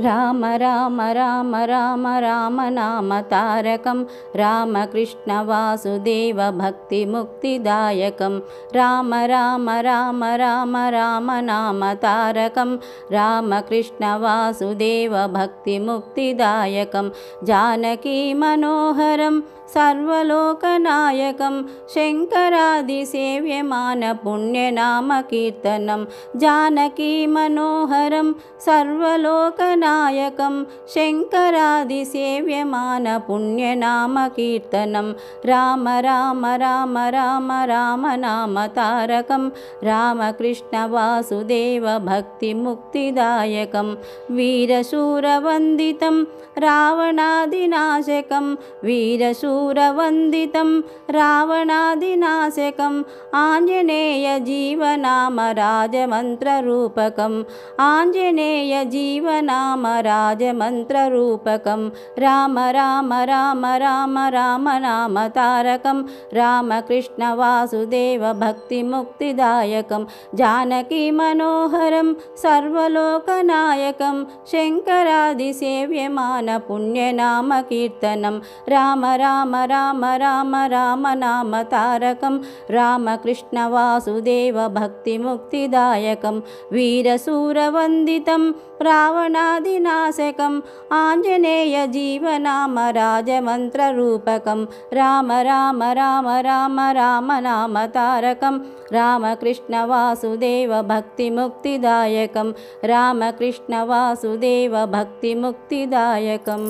राम राम राम राम राम नाम तारकं रामकृष्ण वासुदेव भक्तिमुक्तिदायकं राम राम राम राम राम नाम तारकं रामकृष्ण वासुदेव भक्तिमुक्तिदायकं जानकी मनोहरं सर्वलोकनायकं शङ्करादिसेव्यमान पुण्यनामकीर्तनं जानकी मनोहरं सर्वलोकनायकं शङ्करादिसेव्यमान पुण्यनामकीर्तनं राम राम राम राम राम नाम तारकं रामकृष्ण वासुदेव भक्तिमुक्तिदायकं वीरशूरवन्दितं रावणादिनाशकं वीरशूरवन्दितं रावणादिनाशकम् आञ्जनेयजीवनाम राजमन्त्ररूपकम् आञ्जनेयजीवनाम राजमन्त्ररूपकं राम राम राम राम राम नाम तारकं रामकृष्ण वासुदेव भक्तिमुक्तिदायकं जानकी मनोहरं सर्वलोकनायकं शङ्करादिसेव्यमान पुण्यनामकीर्तनं राम राम राम राम राम नाम तारकं रामकृष्ण वासुदेव भक्तिमुक्तिदायकं वीरशूरवन्दितं रावणादिनाशकम् आञ्जनेयजीवनाम राजमन्त्ररूपकं राम राम राम राम राम नाम तारकं रामकृष्ण वासुदेव भक्तिमुक्तिदायकं रामकृष्ण वासुदेव भक्तिमुक्तिदायकम्।